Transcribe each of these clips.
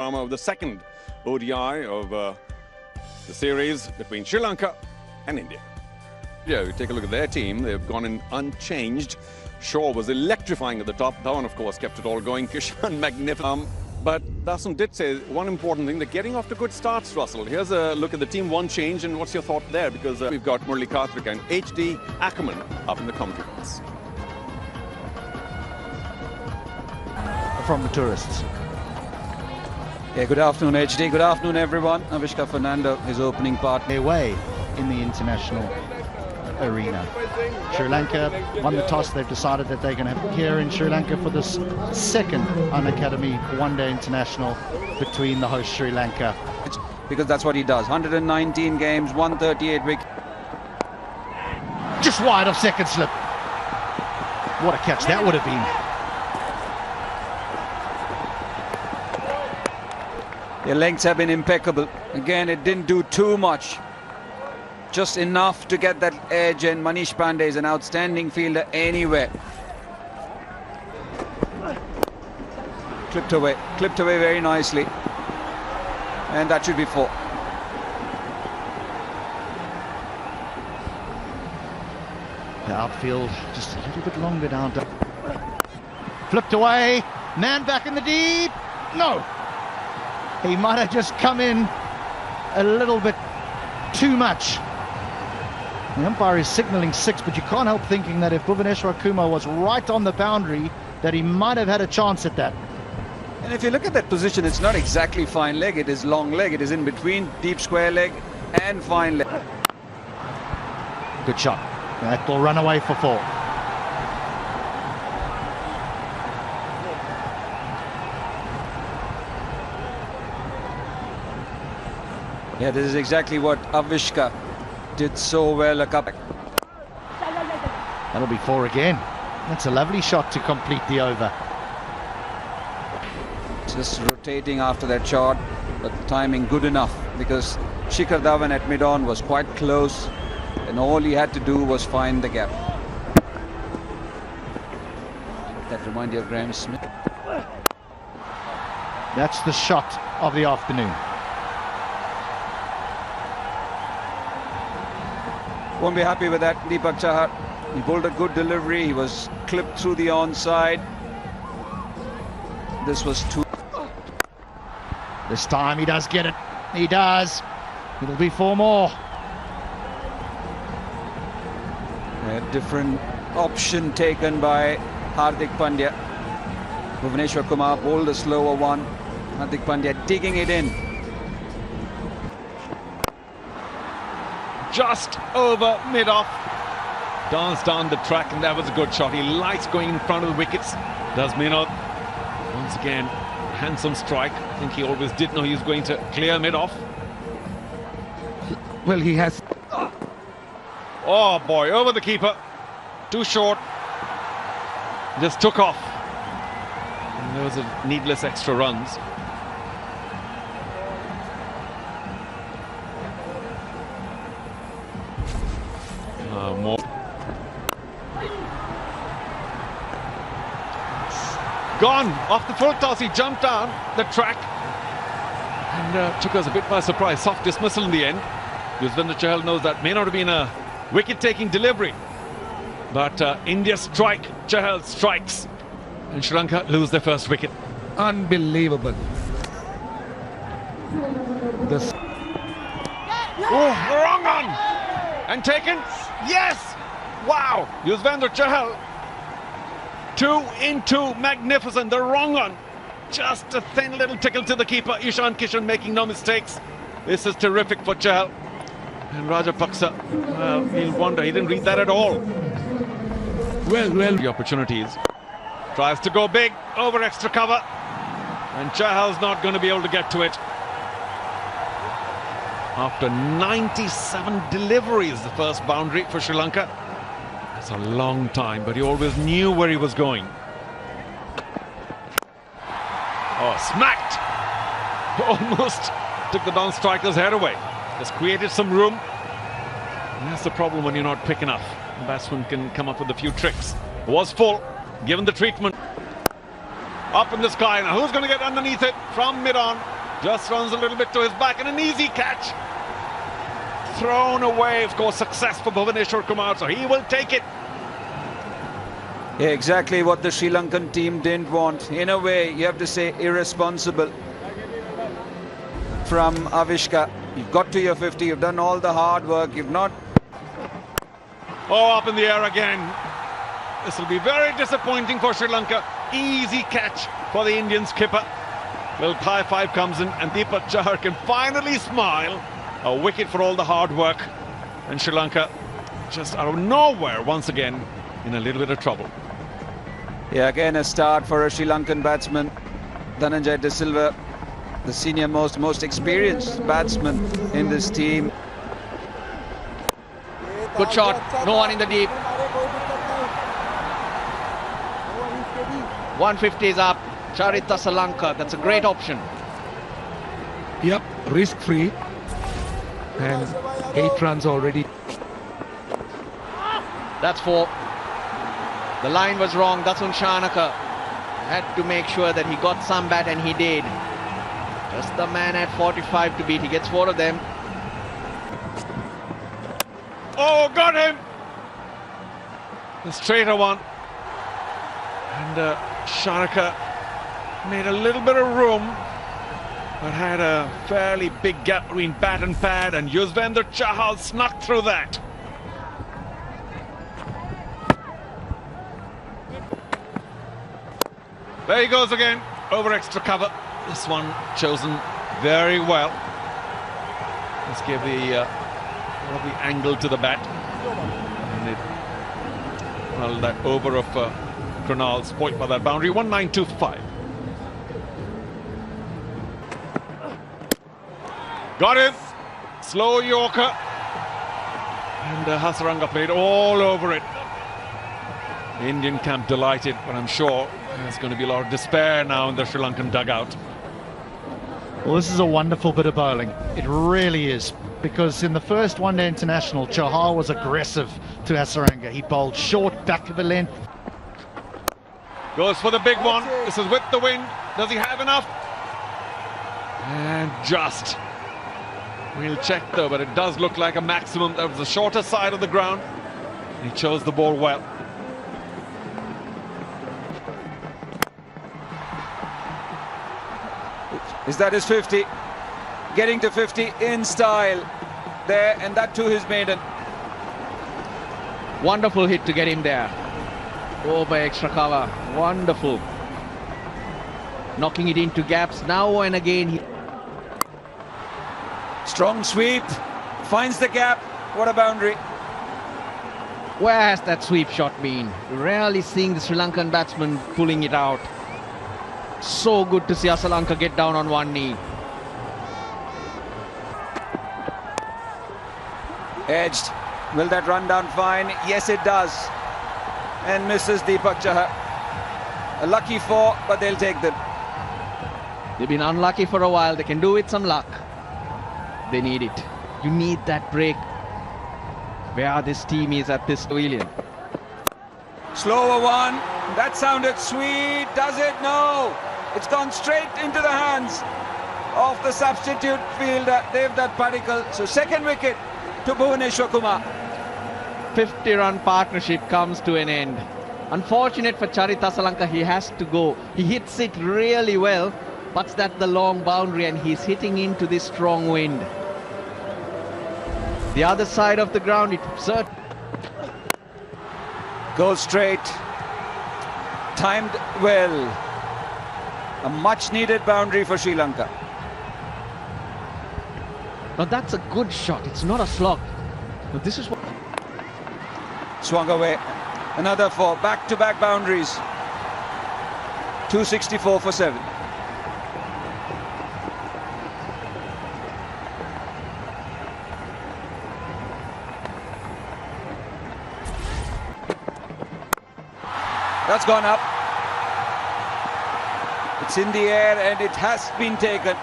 Of the second ODI of the series between Sri Lanka and India. Yeah, you take a look at their team. They've gone in unchanged. Shaw was electrifying at the top. Dhawan, of course, kept it all going. Kishan, magnificent. But Dasun did say one important thing, they're getting off to good starts, Russell. Here's a look at the team, one change, and what's your thought there? Because we've got Murli Karthik and HD Ackerman up in the commentary box. From the tourists. Yeah, good afternoon, HD. Good afternoon, everyone. Avishka Fernando, his opening part. Away in the international arena. Sri Lanka won the toss. They've decided that they're going to have here in Sri Lanka for this second Unacademy one-day international between the host Sri Lanka. Because that's what he does. 119 games, 138 wickets. Just wide of second slip. What a catch that would have been. Their lengths have been impeccable. Again, it didn't do too much. Just enough to get that edge, and Manish Pandey is an outstanding fielder anywhere. Clipped away very nicely. And that should be 4. The outfield just a little bit longer down. Flipped away, man back in the deep. No! He might have just come in a little bit too much. The umpire is signalling 6, but you can't help thinking that if Bhuvaneshwar Kumar was right on the boundary, that he might have had a chance at that. And if you look at that position, it's not exactly fine leg, it is long leg. It is in between deep square leg and fine leg. Good shot. That will run away for 4. Yeah, this is exactly what Avishka did so well a couple. That'll be 4 again. That's a lovely shot to complete the over. Just rotating after that shot, but timing good enough because Shikhar Dhawan at mid-on was quite close, and all he had to do was find the gap. That reminds you of Graham Smith. That's the shot of the afternoon. Won't be happy with that, Deepak Chahar. He pulled a good delivery. He was clipped through the onside. This was 2. This time he does get it. He does. It'll be 4 more. A different option taken by Hardik Pandya. Bhuvaneshwar Kumar bowled a slower one. Hardik Pandya digging it in. Just over mid-off, danced down the track, and that was a good shot. He likes going in front of the wickets, does Meenal. Once again, handsome strike. I think he always did know he was going to clear mid-off. Well, he has. Oh boy, over the keeper, too short, just took off. And there was a needless extra runs. More. Gone off the full toss. He jumped down the track and took us a bit by surprise. Soft dismissal in the end. Yuzvendra Chahal knows that may not have been a wicket-taking delivery, but India strike, Chahal strikes, and Sri Lanka lose their first wicket. Unbelievable. This. Oh, the wrong one! And taken? Yes! Wow! Yuzvendra Chahal. 2 in 2, magnificent. The wrong one. Just a thin little tickle to the keeper. Ishan Kishan making no mistakes. This is terrific for Chahal. And Rajapaksa, well, he'll wonder. He didn't read that at all. Well. The opportunities. Tries to go big over extra cover. And Chahal's not going to be able to get to it. After 97 deliveries, the first boundary for Sri Lanka. That's a long time, but he always knew where he was going. Oh, smacked! Almost took the down-striker's head away. Just created some room. And that's the problem when you're not quick enough. The batsman can come up with a few tricks. Was full, given the treatment. Up in the sky now. Who's going to get underneath it from mid-on? Just runs a little bit to his back and an easy catch. Thrown away, of course, success for Bhuvaneshwar Kumar, so he will take it. Yeah, exactly what the Sri Lankan team didn't want. In a way, you have to say irresponsible from Avishka. You've got to your 50, you've done all the hard work, you've not... Oh, up in the air again. This will be very disappointing for Sri Lanka. Easy catch for the Indian skipper. Little high five comes in and Deepak Chahar can finally smile. A wicket for all the hard work. And Sri Lanka just out of nowhere once again in a little bit of trouble. Yeah, again a start for a Sri Lankan batsman. Dhananjay De Silva, the senior most experienced batsman in this team. Good shot, no one in the deep. 150 is up. Charita Salanka, that's a great option. Yep, risk-free. And 8 runs already. That's 4. The line was wrong. Dasun Shanaka had to make sure that he got some bat, and he did. Just the man at 45 to beat. He gets 4 of them. Oh, got him! The straighter one. And Shanaka made a little bit of room, but had a fairly big gap between bat and pad, and Yuzvendra Chahal snuck through that. There he goes again, over extra cover. This one chosen very well. Let's give the lovely angle to the bat. And it, well, that over of Krunal spoiled by that boundary. 1925. Got him. Slow Yorker. And Hasaranga played all over it. The Indian camp delighted, but I'm sure there's going to be a lot of despair now in the Sri Lankan dugout. Well, this is a wonderful bit of bowling. It really is. Because in the first one-day international, Chahal was aggressive to Hasaranga. He bowled short, back of the length. Goes for the big one. This is with the wind. Does he have enough? And just. We'll check though, but it does look like a maximum. That was the shorter side of the ground. He chose the ball well. Is that his 50? Getting to 50 in style there, and that too his maiden. Wonderful hit to get him there. Oh, by extra cover. Wonderful. Knocking it into gaps now and again. Strong sweep, finds the gap. What a boundary. Where has that sweep shot been? Rarely seeing the Sri Lankan batsman pulling it out. So good to see Asalanka get down on one knee. Edged. Will that run down fine? Yes, it does. And misses Deepak Chahar. A lucky 4, but they'll take them. They've been unlucky for a while. They can do with some luck. They need it. You need that break. Where this team is at this pavilion. Slower one. That sounded sweet. Does it? No. It's gone straight into the hands of the substitute fielder, Devdutt Padikkal. So second wicket to Bhuvaneshwar Kumar. 50-run partnership comes to an end. Unfortunate for Charita Salanka, he has to go. He hits it really well, but that's the long boundary and he's hitting into this strong wind. The other side of the ground, it goes straight. Timed well. A much needed boundary for Sri Lanka. Now that's a good shot. It's not a slog. But this is what... Swung away. Another 4. Back-to-back boundaries. 264 for 7. That's gone up. It's in the air and it has been taken.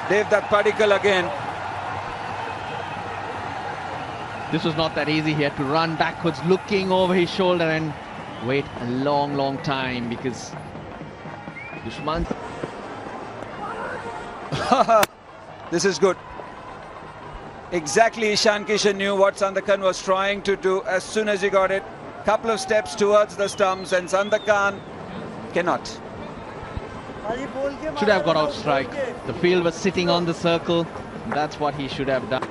Devdutt Padikkal again. This was not that easy. He had to run backwards, looking over his shoulder and wait a long time because Dushman. This is good. Exactly, Ishan Kishan knew what Sandakan was trying to do as soon as he got it. Couple of steps towards the stumps, and Sandakan cannot. Should have got out strike. The field was sitting on the circle. That's what he should have done.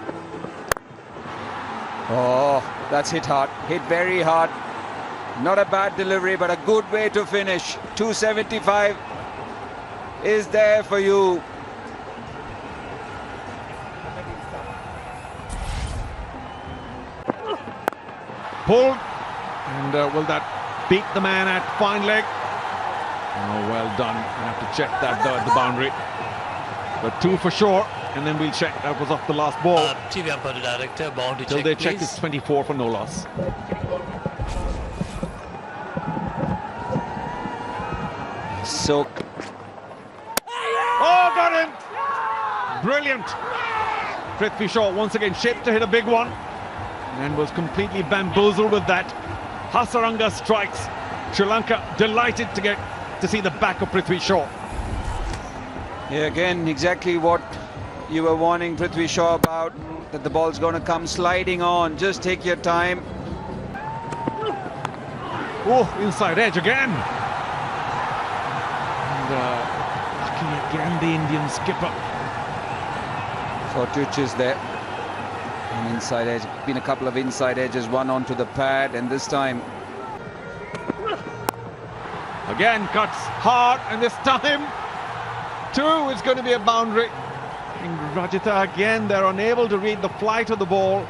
Oh, that's hit hard. Hit very hard. Not a bad delivery, but a good way to finish. 275 is there for you. Pulled. And will that beat the man at fine leg? Oh, well done. I have to check that though at the boundary. But 2 for sure. And then we'll check. That was off the last ball. TV umpire director, boundary Till check, they check, please. it's 24 for no loss. So, Oh, got him! Brilliant. Prithvi Shaw once again shaped to hit a big one and was completely bamboozled with that. Hasaranga strikes. Sri Lanka delighted to see the back of Prithvi Shaw. yeah, again, exactly what you were warning Prithvi Shaw about, that the ball's going to come sliding on. Just take your time. Oh, inside edge again. And lucky again, the Indian skipper. Fortuch is there. An inside edge. Been a couple of inside edges, one onto the pad, and this time. Again, cuts hard, and this time, 2 is going to be a boundary. And Rajitha again, they're unable to read the flight of the ball,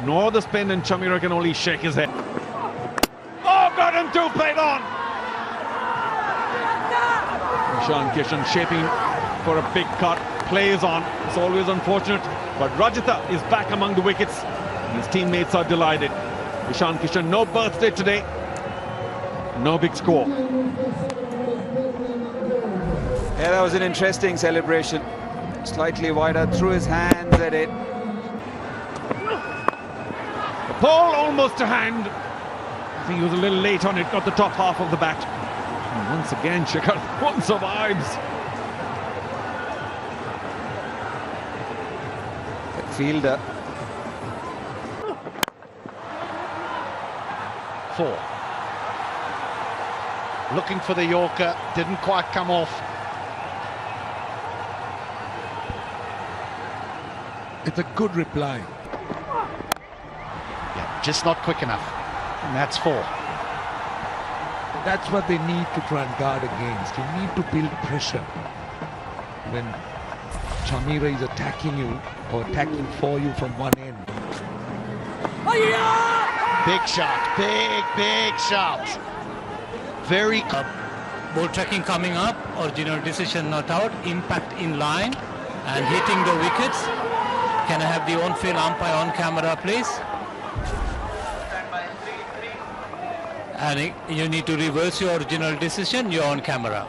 nor the spin, and Chamira can only shake his head. Oh, got him 2, played on. Ishan Kishan shaping for a big cut, plays on. It's always unfortunate, but Rajitha is back among the wickets. His teammates are delighted. Ishan Kishan, no birthday today, no big score. Yeah, that was an interesting celebration. Slightly wider, threw his hands at it. The ball almost to hand. I think he was a little late on it, got the top half of the bat. And once again, Shikhar, one survives. The fielder. 4. Looking for the Yorker, didn't quite come off. It's a good reply. Yeah, just not quick enough. And that's 4. That's what they need to try and guard against. You need to build pressure. When Chamira is attacking you or attacking for you from one end. Big shot, big shot. Very Ball tracking coming up, original decision not out, impact in line and hitting the wickets. Can I have the on-field umpire on camera, please? And you need to reverse your original decision, you're on camera.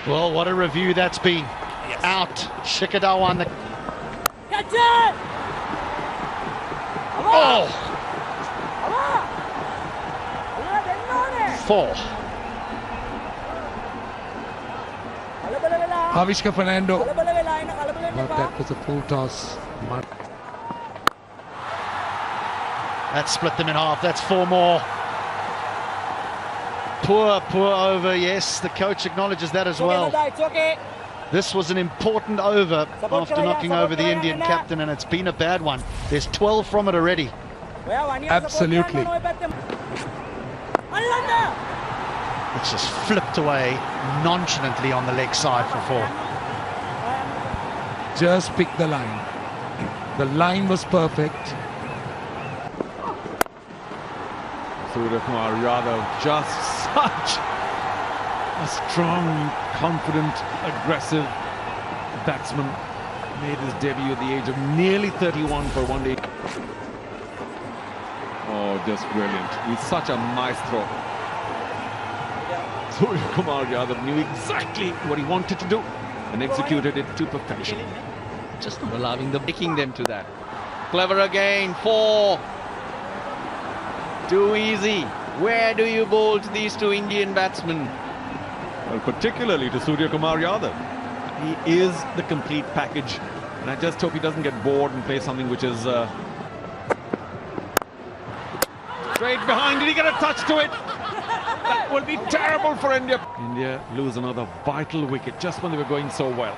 Well, what a review that's been. Yes. Out. Shikadawa on the... Catch it! Oh! 4. Avishka Fernando. But that was a full toss. That split them in half. That's 4 more. Poor over. Yes, the coach acknowledges that as well. It's okay. This was an important over after knocking over the Indian captain, and it's been a bad one. There's 12 from it already. Absolutely. It's just flipped away nonchalantly on the leg side for 4. Just pick the line. The line was perfect. Surya Kumar Yadav, just such a strong, confident, aggressive batsman. Made his debut at the age of nearly 31 for one day. Oh, just brilliant. He's such a maestro. Surya Kumar Yadav knew exactly what he wanted to do and executed it to perfection. Just not allowing them, taking them to that. Clever again, 4. Too easy. Where do you bowl to these 2 Indian batsmen? Well, particularly to Surya Kumar Yadav. He is the complete package. And I just hope he doesn't get bored and play something which is... straight behind. Did he get a touch to it? That will be terrible for India. India lose another vital wicket just when they were going so well.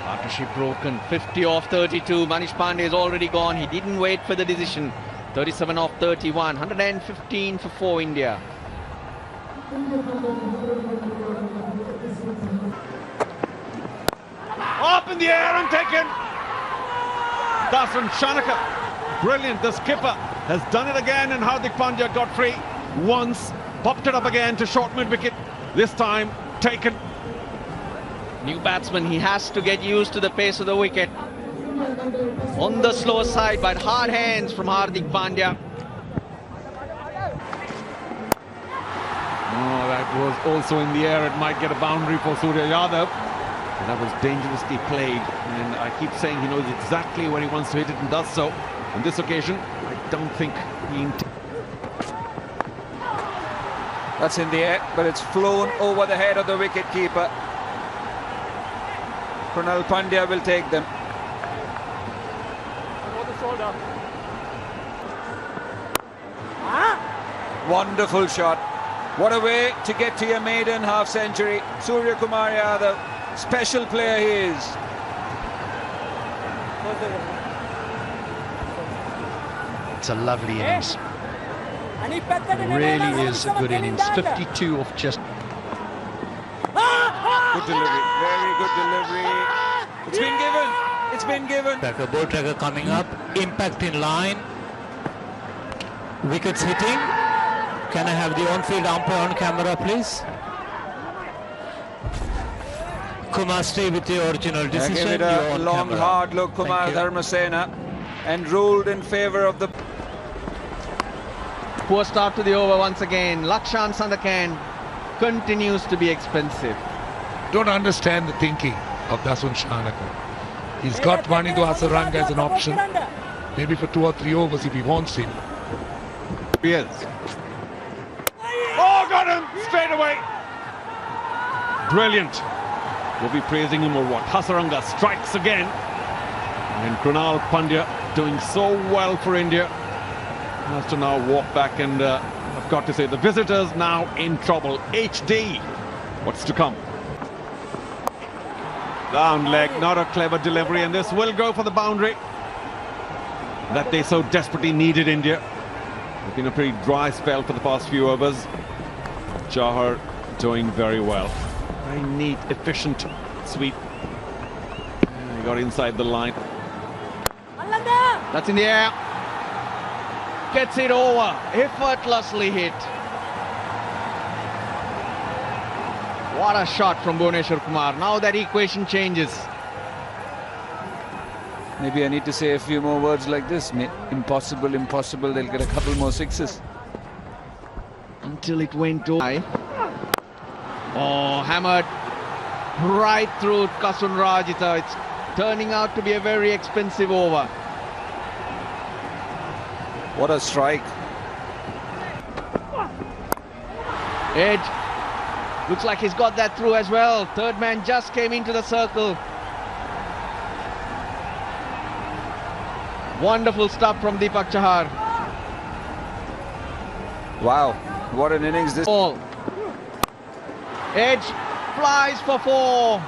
Partnership broken. 50 off 32. Manish Pandey is already gone. He didn't wait for the decision. 37 off 31. 115 for 4 India. Up in the air and taken. Dasran Shanaka. Brilliant. The skipper has done it again, and Hardik Pandya got free once. Popped it up again to short mid-wicket. This time taken. New batsman, he has to get used to the pace of the wicket. On the slow side, but hard hands from Hardik Pandya. Oh, that was also in the air. It might get a boundary for Surya Yadav. And that was dangerously played. And I keep saying he knows exactly where he wants to hit it and does so. On this occasion, I don't think he... That's in the air, but it's flown over the head of the wicket-keeper. Krunal Pandya will take them. Wonderful shot. What a way to get to your maiden half-century. Surya Kumar Yadav, special player he is. It's a lovely innings. Really is a good innings. 52 off just. Good delivery, very good delivery. It's been given. It's been given. Ball tracker coming up. Impact in line. Wickets hitting. Can I have the on-field umpire on camera, please? Kumar, stay with the original decision. Give it a long, hard look, Kumar Dharmasena, and ruled in favour of the... Poor start to the over once again. Lakshan Sandakan continues to be expensive. Don't understand the thinking of Daswan Shanaka. He's got Vanindu Hasaranga as an option. Maybe for 2 or 3 overs if he wants him. He is. Oh, got him straight away. Brilliant. We'll be praising him or what? Hasaranga strikes again. And Krunal Pandya doing so well for India. Has to now walk back, and I've got to say the visitors now in trouble. HD. What's to come? Down leg, not a clever delivery, and this will go for the boundary that they so desperately needed, India. It's been a pretty dry spell for the past few overs. Chahar doing very well. Very neat, efficient sweep. He got inside the line. That's in the air. Gets it over. Effortlessly hit. What a shot from Bhuvneshwar Kumar. Now that equation changes. Maybe I need to say a few more words like this. Impossible, impossible. They'll get a couple more sixes. Until it went over. Oh, hammered right through Kasun Rajita. It's turning out to be a very expensive over. What a strike. Edge. Looks like he's got that through as well. Third man just came into the circle. Wonderful stuff from Deepak Chahar. Wow, what an innings this. Ball. Edge flies for 4.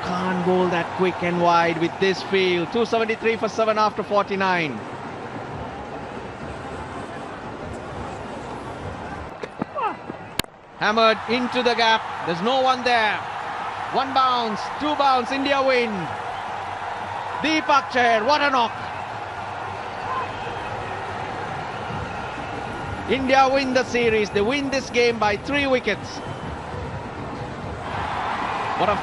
Can't bowl that quick and wide with this field. 273 for 7 after 49. Hammered into the gap. There's no one there. 1 bounce, 2 bounce. India win. Deepak Chahar, what a knock. India win the series. They win this game by 3 wickets. What a